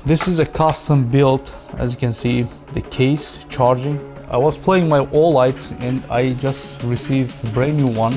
This is a custom build, as you can see, the case charging. I was playing my OLIGHTs and I just received a brand new one.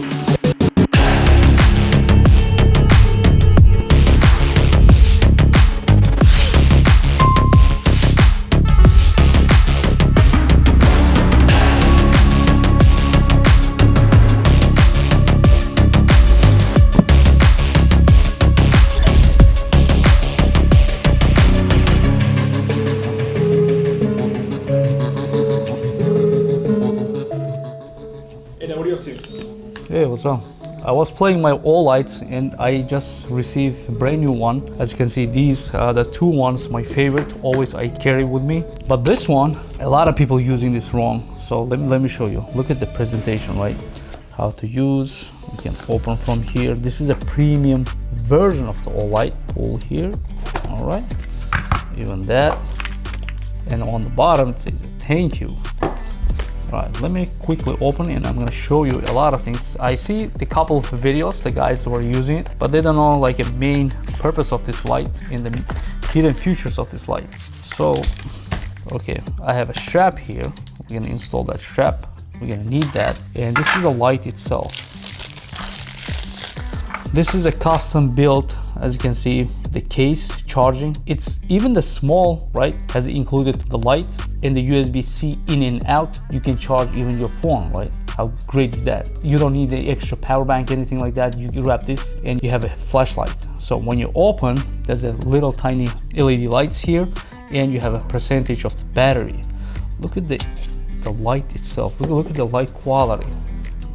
Hey, what's wrong? I was playing my OLIGHTs and I just received a brand new one. As you can see, these are the two ones, my favorite, always I carry with me. But this one, a lot of people using this wrong. So let me show you. Look at the presentation, right? How to use, you can open from here. This is a premium version of the OLIGHT. Pull here, all right. Even that. And on the bottom, it says thank you. Right, let me quickly open and I'm gonna show you a lot of things. I see the couple of videos, the guys that were using it, but they don't know like a main purpose of this light and the hidden features of this light. So, okay, I have a strap here. We're gonna install that strap. We're gonna need that. And this is a light itself. This is a custom build, as you can see, the case charging. It's even the small, right, has included the light and the USB-C in and out. You can charge even your phone, right? How great is that? You don't need the extra power bank, anything like that. You grab this and you have a flashlight. So when you open, there's a little tiny LED lights here and you have a percentage of the battery. Look at the light itself. Look at the light quality.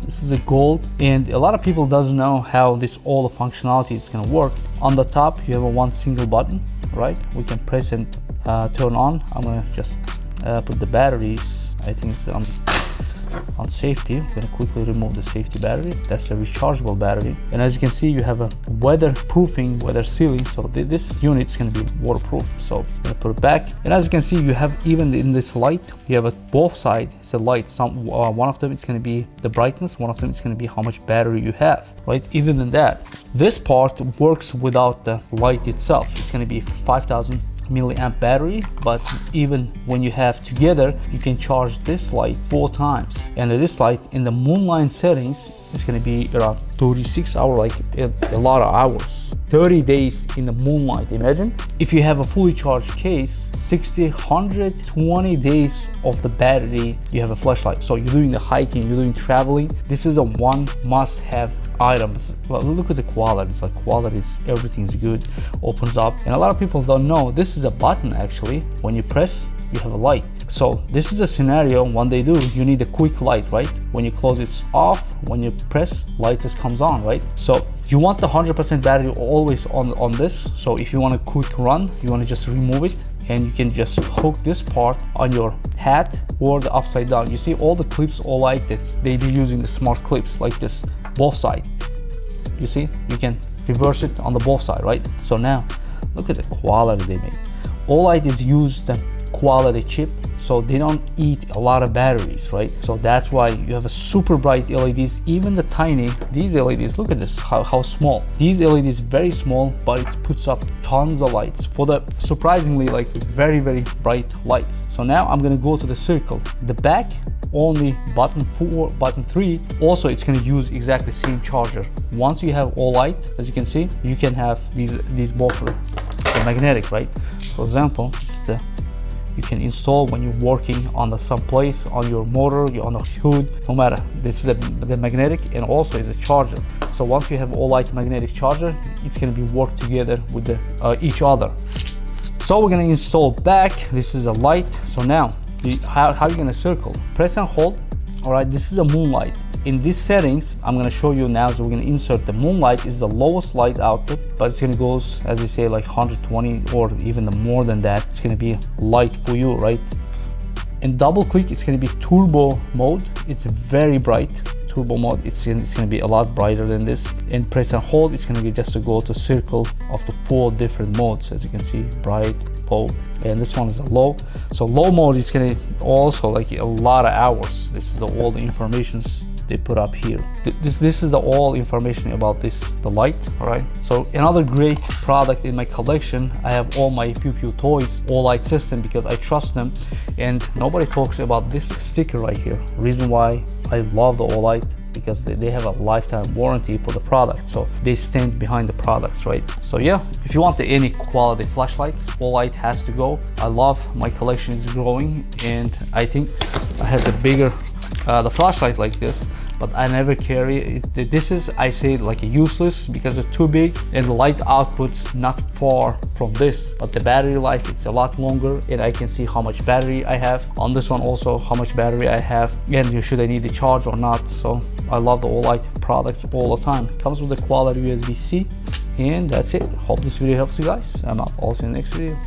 This is a gold, and a lot of people doesn't know how this all the functionality is gonna work. On the top, you have a one single button, right? We can press and turn on. I'm gonna just put the batteries. I think it's on safety. I'm gonna quickly remove the safety battery. That's a rechargeable battery. And as you can see, you have a weatherproofing, weather sealing. So this unit is gonna be waterproof. So I'm gonna put it back. And as you can see, you have even in this light, you have both sides. It's a light. One of them it's gonna be the brightness. One of them it's gonna be how much battery you have, right? Even than that, this part works without the light itself. It's gonna be 5,000 milliamp battery, but even when you have together, you can charge this light 4 times. And this light in the moonlight settings is going to be around 36 hours, like a lot of hours. 30 days in the moonlight. Imagine if you have a fully charged case, 120 days of the battery, you have a flashlight. So you're doing the hiking, you're doing traveling, this is a one must-have items. Well, look at the quality. It's like quality is everything's good, opens up. And a lot of people don't know this is a button. Actually, when you press, you have a light. So this is a scenario when they do, you need a quick light, right? When you close it's off, when you press, light just comes on, right? So you want the 100% battery always on this. So if you want a quick run, you want to just remove it and you can just hook this part on your hat or the upside down. You see all the clips all like this. They do using the smart clips like this, both sides. You see, you can reverse it on the both side, right? So now look at the quality they make. OLIGHT is used the quality chip, so they don't eat a lot of batteries, right? So that's why you have a super bright LEDs, even the tiny, these LEDs, look at this, how small. These LEDs very small, but it puts up tons of lights for the surprisingly like very, very bright lights. So now I'm gonna go to the circle. The back, only button 4, button 3, also it's gonna use exactly the same charger. Once you have OLIGHT, as you can see, you can have these both, the magnetic, right? For example, you can install when you're working on some place on your motor, you're on the hood, no matter. This is the magnetic and also is a charger. So once you have OLIGHT magnetic charger, it's gonna be work together with each other. So we're gonna install back. This is a light. So now, how are you gonna circle? Press and hold. All right, this is a moonlight. In these settings, I'm gonna show you now. So we're gonna insert the moonlight is the lowest light output, but it's gonna go, as they say, like 120 or even more than that. It's gonna be light for you, right? And double click, it's gonna be turbo mode. It's very bright. Turbo mode, it's gonna be a lot brighter than this. And press and hold, it's gonna be just to go to circle of the 4 different modes. As you can see, bright, low, and this one is a low. So low mode is gonna also like a lot of hours. This is all the informations they put up here. This is the all information about the light. All right, so another great product in my collection, I have all my Pew Pew toys OLIGHT system because I trust them, and nobody talks about this sticker right here. Reason why I love the OLIGHT, because they have a lifetime warranty for the product, so they stand behind the products, right? So yeah, if you want any quality flashlights, OLIGHT has to go. I love my collection is growing, and I think I have the bigger the flashlight like this, but I never carry it. This is, I say, like a useless because it's too big, and the light output's not far from this, but the battery life, it's a lot longer, and I can see how much battery I have on this one, also how much battery I have, and should I need the charge or not. So I love the OLIGHT products all the time. It comes with a quality USB-C, and that's it. Hope this video helps you guys. I'm out. I'll see you in the next video.